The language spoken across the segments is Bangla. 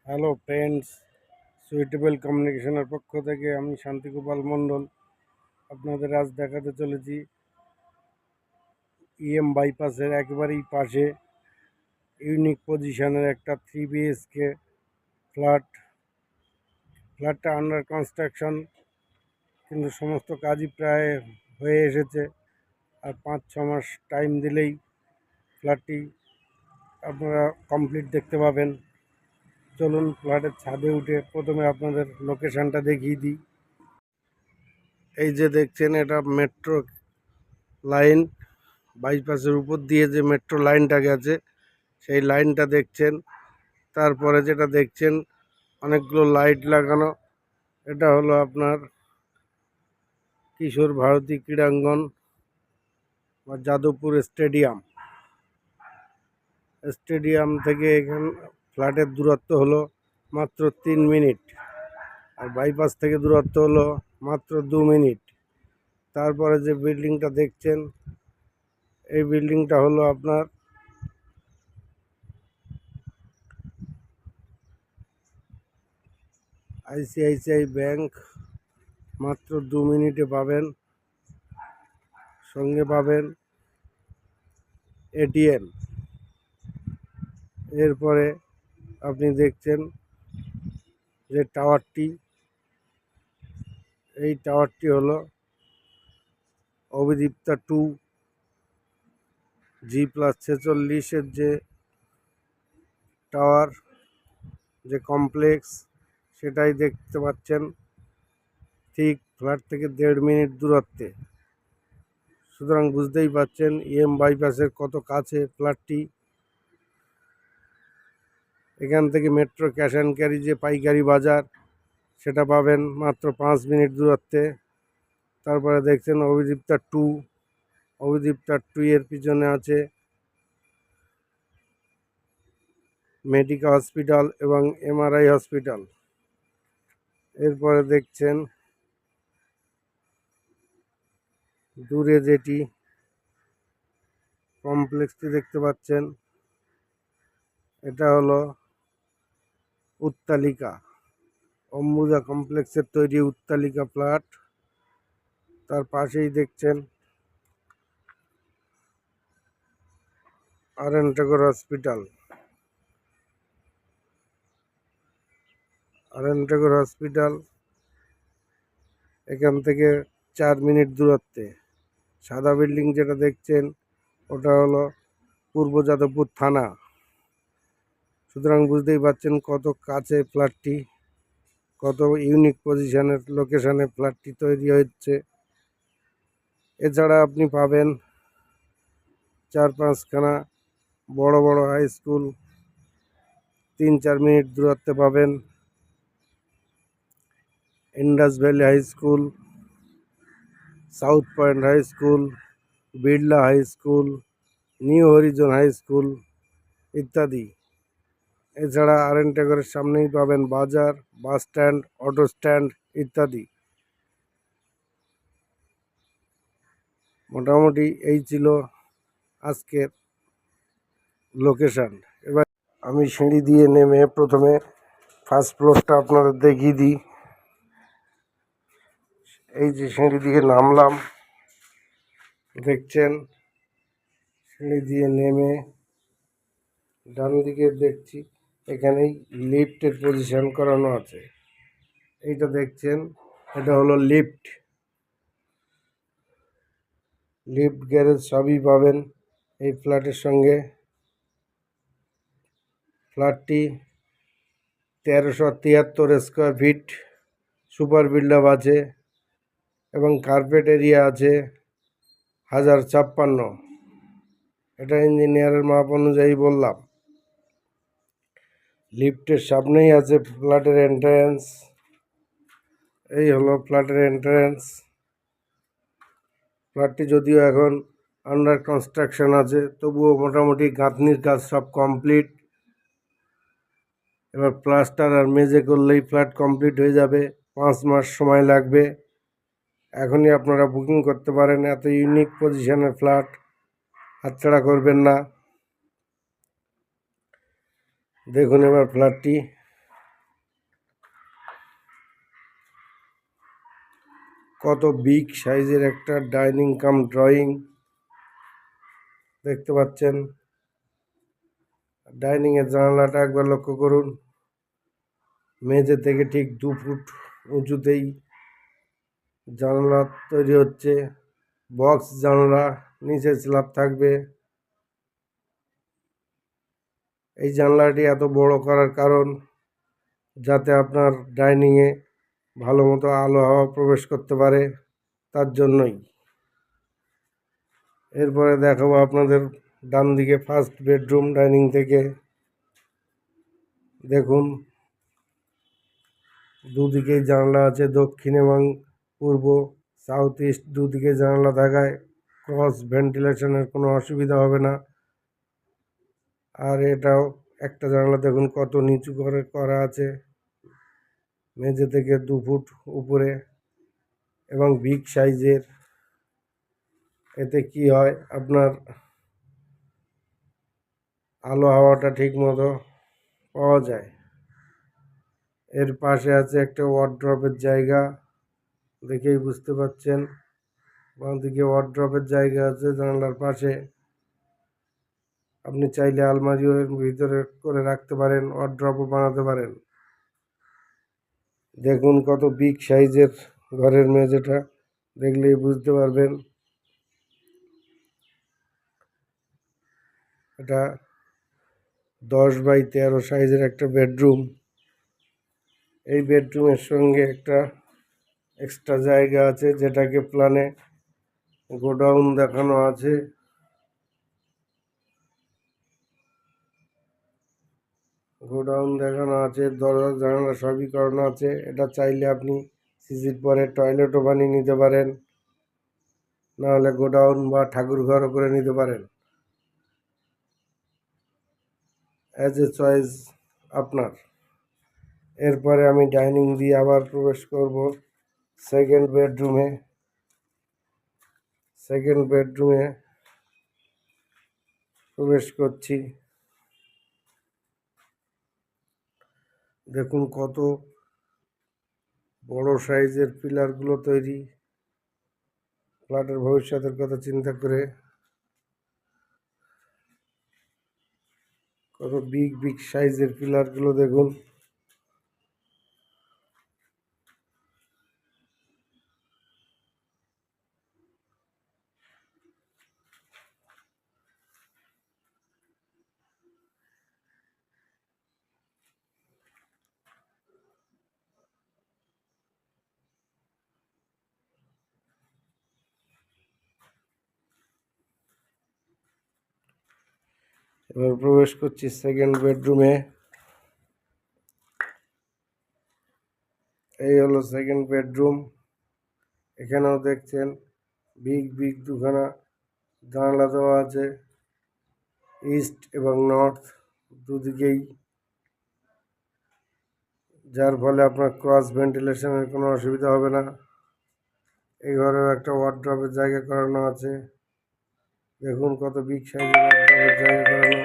হ্যালো ফ্রেন্ডস, সুইটেবল কমিউনিকেশনের পক্ষ থেকে আমি শান্তিগোপাল মণ্ডল আপনাদের আজ দেখাতে চলেছি বাইপাসের একেবারেই পাশে ইউনিক পজিশনের একটা 3 BHK ফ্ল্যাটটা আন্ডার কনস্ট্রাকশন, কিন্তু সমস্ত কাজই প্রায় হয়ে এসেছে। আর 5-6 মাস টাইম দিলেই ফ্ল্যাটটি আপনারা কমপ্লিট দেখতে পাবেন। চলুন ফ্ল্যাটের ছাদে উঠে প্রথমে আপনাদের লোকেশানটা দেখিয়ে দিই। এই যে দেখছেন, এটা মেট্রো লাইন, বাইপাসের উপর দিয়ে যে মেট্রো লাইনটা গেছে সেই লাইনটা দেখছেন। তারপরে যেটা দেখছেন অনেকগুলো লাইট লাগানো, এটা হলো আপনার কিশোর ভারতী ক্রীড়াঙ্গন বা যাদবপুর স্টেডিয়াম থেকে এখান ফ্ল্যাটের দূরত্ব হলো মাত্র 3 মিনিট, আর বাইপাস থেকে দূরত্ব হলো মাত্র 2 মিনিট। তারপরে যে বিল্ডিংটা দেখছেন, এই বিল্ডিংটা হলো আপনার ICICI ব্যাংক। মাত্র 2 মিনিটে পাবেন। সঙ্গে পাবেন ATM। এরপরে আপনি দেখছেন যে টাওয়ারটি, এই টাওয়ারটি হলো অভিদীপ্তা 2 G+46 যে টাওয়ার, যে কমপ্লেক্স, সেটাই দেখতে পাচ্ছেন ঠিক ফ্ল্যাট থেকে 1.5 মিনিট দূরত্বে। সুতরাং বুঝতেই পাচ্ছেন বাইপাসের কত কাছে ফ্ল্যাটটি। এখান থেকে মেট্রো ক্যাশ অ্যান্ড ক্যারি যে পাইকারি বাজার, সেটা পাবেন মাত্র 5 মিনিট দূরত্বে। তারপরে দেখছেন অভিদীপ্তা 2 এর পিছনে আছে মেডিকা হসপিটাল এবং MRI হসপিটাল। এরপরে দেখছেন দূরে যেটি কমপ্লেক্সটি দেখতে পাচ্ছেন, এটা হলো উত্তালিকা, অম্বুজা কমপ্লেক্সের তৈরি উত্তালিকা ফ্ল্যাট। তার পাশেই দেখছেন RN ঠাকুর হসপিটাল এখান থেকে 4 মিনিট দূরত্বে। সাদা বিল্ডিং যেটা দেখছেন ওটা হলো পূর্ব যাদবপুর থানা। সুতরাং বুঝতেই পারছেন কত কাছে ফ্ল্যাটটি, কত ইউনিক পজিশনের লোকেশনে ফ্ল্যাটটি তৈরি হচ্ছে। এছাড়া আপনি পাবেন 4-5খানা বড় বড় হাই স্কুল, 3-4 মিনিট দূরত্বে পাবেন Indus Valley High School, South Point High School, Birla high school, New Horizon High School ইত্যাদি। এছাড়া RN ঠাকুরের সামনেই পাবেন বাজার, বাস স্ট্যান্ড, অটো স্ট্যান্ড ইত্যাদি। মোটামুটি এই ছিল আজকের লোকেশান। এবার আমি সিঁড়ি দিয়ে নেমে প্রথমে ফার্স্ট ফ্লোরটা আপনাদের দেখিয়ে দিই। এই যে সিঁড়ি দিয়ে নামলাম, দেখছেন সিঁড়ি দিয়ে নেমে ডান দিকে দেখছি এখানেই লিফটের পজিশন করানো আছে। এইটা দেখছেন, এটা হলো লিফট গ্যারেজ সবই পাবেন এই ফ্ল্যাটের সঙ্গে। ফ্ল্যাটটি 1373 স্কোয়ার ফিট, সুপার বিল্ডআপ আছে এবং কার্পেট এরিয়া আছে 1056। এটা ইঞ্জিনিয়ারের মাপ অনুযায়ী বললাম। লিফটের সামনেই আছে ফ্ল্যাটের এন্ট্রান্স। এই হলো ফ্ল্যাটের এন্ট্রান্স। ফ্ল্যাটটি যদিও এখন আন্ডার কনস্ট্রাকশন আছে, তবুও মোটামুটি গাঁথনির কাজ সব কমপ্লিট। এবার প্লাস্টার আর মেঝে করলেই ফ্ল্যাট কমপ্লিট হয়ে যাবে। 5 মাস সময় লাগবে। এখনই আপনারা বুকিং করতে পারেন। এত ইউনিক পজিশনের ফ্ল্যাট হাতছাড়া করবেন না। দেখুন এবার ফ্ল্যাটটি। কত বিগ সাইজের একটা ডাইনিং কাম ড্রয়িং দেখতে পাচ্ছেন। ডাইনিং এর জানালাটা একবার লক্ষ্য করুন, মেঝে থেকে ঠিক 2 ফুট উঁচুতেই জানালা তৈরি হচ্ছে। বক্স জানালা, নিচে স্ল্যাব থাকবে। এই জানলাটি এত বড় করার কারণ যাতে আপনার ডাইনিংয়ে ভালো মতো আলো হাওয়া প্রবেশ করতে পারে, তার জন্যই। এরপরে দেখাবো আপনাদের ডান দিকে ফার্স্ট বেডরুম ডাইনিং থেকে। দেখুন দুদিকেই জানলা আছে, দক্ষিণ এবং পূর্ব, সাউথ ইস্ট দুদিকে জানলা থাকায় ক্রস ভেন্টিলেশনের কোনো অসুবিধা হবে না। আর এটাও একটা জানলা দেখুন কত নিচু করে করা আছে, মেঝে থেকে 2 ফুট উপরে এবং বিগ সাইজের। এতে কি হয়, আপনার আলো হাওয়াটা ঠিক মতো পাওয়া যায়। এর পাশে আছে একটা ওয়ার্ড্রপের জায়গা, দেখেই বুঝতে পাচ্ছেন। বাঁ দিকে ওয়ার্ড্রপের জায়গা আছে জানলার পাশে। আপনি চাইলে আলমারিও এর ভিতরে করে রাখতে পারেন, ওয়ার্ড্রপও বানাতে পারেন। দেখুন কত বিগ সাইজের ঘরের মেঝেটা, দেখলেই বুঝতে পারবেন। এটা 10x13 সাইজের একটা বেডরুম। এই বেডরুমের সঙ্গে একটা এক্সট্রা জায়গা আছে, যেটাকে প্ল্যানে গোডাউন দেখানো আছে। দরজা জানালা সবই করানো আছে। এটা চাইলে আপনি সিসির পরে টয়লেটও বানিয়ে নিতে পারেন, নাহলে গোডাউন বা ঠাকুর ঘরও করে নিতে পারেন। অ্যাজ এ চয়েস আপনার। এরপরে আমি ডাইনিং দিয়ে আবার প্রবেশ করব সেকেন্ড বেডরুমে প্রবেশ করছি। দেখুন কত বড় সাইজের পিলারগুলো তৈরি, ফ্ল্যাটের ভবিষ্যতের কথা চিন্তা করে। কত বিগ সাইজের পিলারগুলো দেখুন। এবার প্রবেশ করছি সেকেন্ড বেডরুমে। এই হলো সেকেন্ড বেডরুম। এখানেও দেখছেন বিগ দুখানা জানালা দেওয়া আছে, ইস্ট এবং নর্থ দুদিকেই, যার ফলে আপনার ক্রস ভেন্টিলেশনের কোনো অসুবিধা হবে না। এই ঘরেও একটা ওয়ার্ড্রপের জায়গা করানো আছে। দেখুন কত বিগ সাইজের ওয়ার্ড্রপের জায়গা করানো।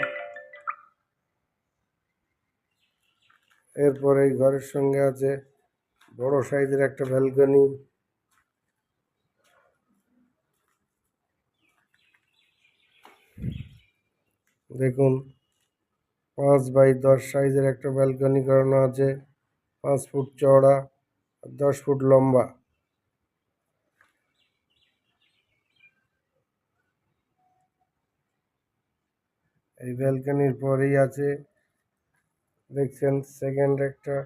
এরপর এই ঘরের সঙ্গে আছে বড় সাইজের একটা ব্যালকনি। দেখুন 5x10 সাইজের একটা ব্যালকনি করানো আছে, 5 ফুট চওড়া আর 10 ফুট লম্বা। এই ব্যালকনির পরেই আছে দেখছেন সেকেন্ড একটা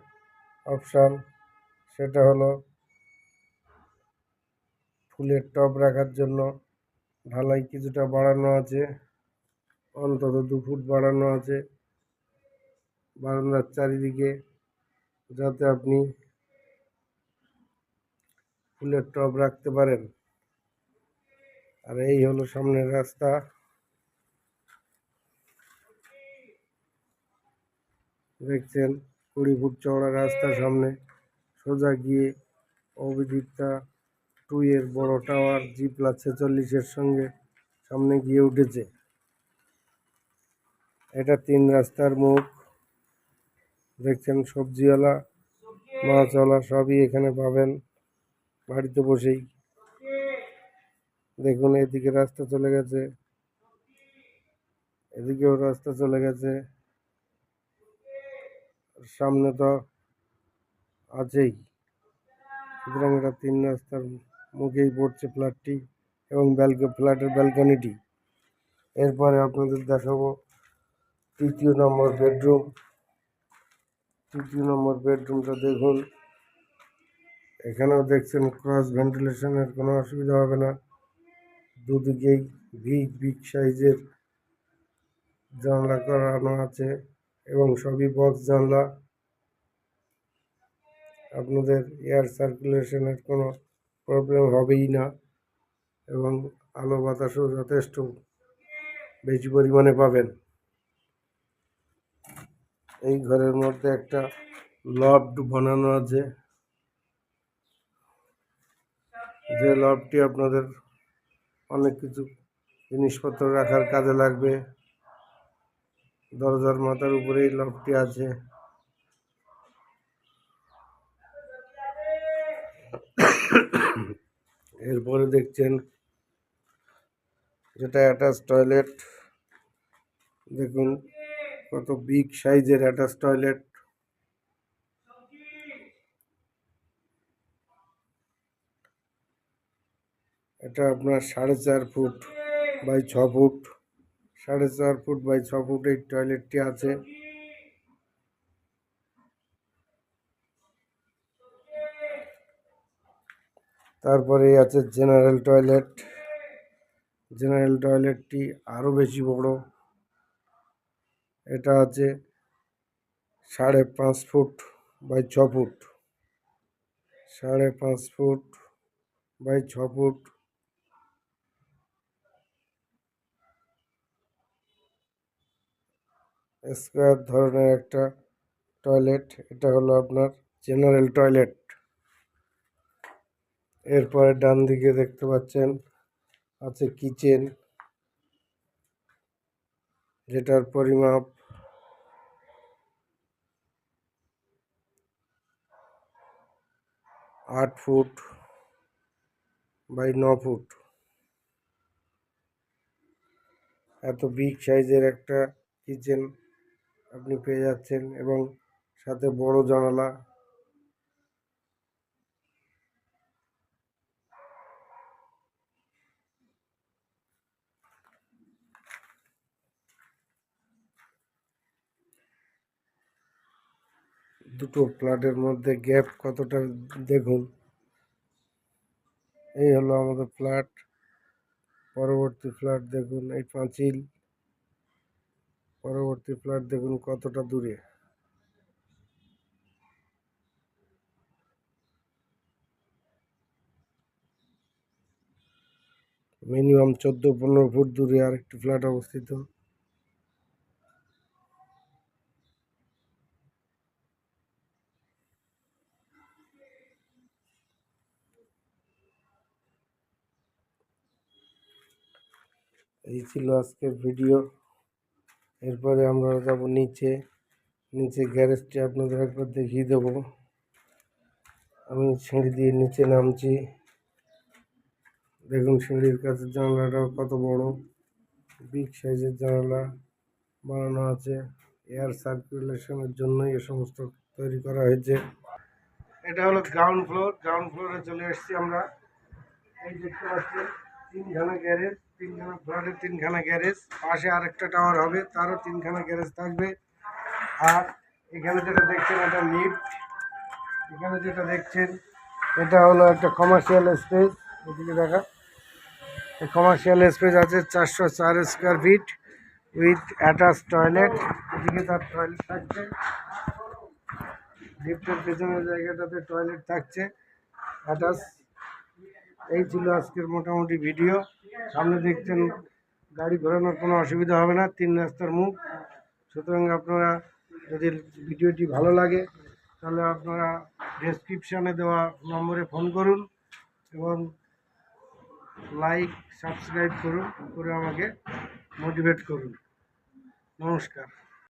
অপশান, সেটা হলো ফুলের টব রাখার জন্য। ঢালাই কিছুটা বাড়ানো আছে, অন্তত 2 ফুট বাড়ানো আছে বারান্দার চারিদিকে, যাতে আপনি ফুলের টব রাখতে পারেন। আর এই হলো সামনের রাস্তা। দেখছেন 20 ফুট চওড়া রাস্তা সামনে, সোজা গিয়ে অভিজিৎটা 2 এর বড় টাওয়ার G+46 সঙ্গে সামনে গিয়ে উঠেছে। এটা 3 রাস্তার মুখ। দেখছেন সবজিওয়ালা, মাছওয়ালা সবই এখানে পাবেন। বাড়িতে বসেই। দেখুন এদিকে রাস্তা চলে গেছে, এদিকেও রাস্তা চলে গেছে, সামনে তো আছেই। সুতরাং এটা 3 রাস্তার মুখেই পড়ছে ফ্ল্যাটটি এবং ফ্ল্যাটের ব্যালকনিটি। এরপরে আপনাদের দেখাবো 3য় নম্বর বেডরুম। 3য় নম্বর বেডরুমটা দেখুন, এখানেও দেখছেন ক্রস ভেন্টিলেশনের কোনো অসুবিধা হবে না। দুদিকেই বিগ সাইজের জানলা করানো আছে এবং সবই বক্স জানলা। আপনাদের এয়ার সার্কুলেশনের কোনো প্রবলেম হবেই না এবং আলো বাতাসও যথেষ্ট বেশি পরিমাণে পাবেন। এই ঘরের মধ্যে একটা লফট বানানো আছে, যে লফটটি আপনাদের অনেক কিছু জিনিসপত্র রাখার কাজে লাগবে। দরজার মাথার উপরেই লফটটি আছে। এরপরে দেখছেন যেটা অ্যাটাচ টয়লেট। দেখুন কত বিগ সাইজের অ্যাটাচ টয়লেট। এটা আপনার 4.5 foot by 6 foot, 4.5 foot by 6 foot এই টয়লেটটি আছে। তারপরে আছে জেনারেল টয়লেট। জেনারেল টয়লেটটি আরও বেশি বড়। এটা আছে 5.5 foot by 6 foot, 5.5 foot by 6 foot. Square ধরনের একটা টয়লেট। এটা হলো আপনার জেনারেল টয়লেট। এরপরে ডান দিকে দেখতে পাচ্ছেন আছে কিচেন, যেটার পরিমাপ 8 ফুট বাই 9 ফুট। এত বিগ সাইজের একটা কিচেন আপনি পেয়ে যাচ্ছেন এবং সাথে বড় জানালা। দুটো ফ্ল্যাটের মধ্যে গ্যাপ কতটা দেখুন। এই হলো আমাদের ফ্ল্যাট। পরবর্তী ফ্ল্যাট দেখুন, এই পাঁচিল। পরবর্তী ফ্ল্যাট দেখুন কতটা দূরে। মিনিমাম 14-15 ফুট দূরে আরেকটি ফ্ল্যাট অবস্থিত। এই ছিল আজকের ভিডিও। এরপরে আমরা যাব নিচে। গ্যারেজটি আপনাদের একবার দেখিয়ে দেবো। আমি সিঁড়ি দিয়ে নিচে নামছি। দেখুন সিঁড়ির কাছে জানলাটাও কত বড়, বিগ সাইজের জানালা বানানো আছে। এয়ার সার্কুলেশনের জন্যই এ সমস্ত তৈরি করা হয়েছে। এটা হলো গ্রাউন্ড ফ্লোর। গ্রাউন্ড ফ্লোরে চলে এসেছি আমরা। এই দেখতে পাচ্ছেন 3খানা গ্যারেজ, 3খানা ফ্ল্যাটের 3খানা গ্যারেজ। পাশে আরেকটা টাওয়ার হবে, তারও 3খানা গ্যারেজ থাকবে। আর এখানে যেটা দেখছেন এটা লিফট। এখানে যেটা দেখছেন এটা হলো একটা কমার্শিয়াল স্পেস। এদিকে দেখা, এই কমার্শিয়াল স্পেস আছে 404 square feet with attach toilet. এদিকে তার টয়লেট থাকছে, লিফটের পেছনের জায়গাটাতে টয়লেট থাকছে অ্যাটাচ। এই ছিল আজকের মোটামুটি ভিডিও। সামনে দেখছেন গাড়ি ঘোরানোর কোনো অসুবিধা হবে না, 3 রাস্তার মুখ। সুতরাং আপনারা যদি ভিডিওটি ভালো লাগে তাহলে আপনারা ডেসক্রিপশানে দেওয়া নম্বরে ফোন করুন এবং লাইক সাবস্ক্রাইব করুন, করে আমাকে মোটিভেট করুন। নমস্কার।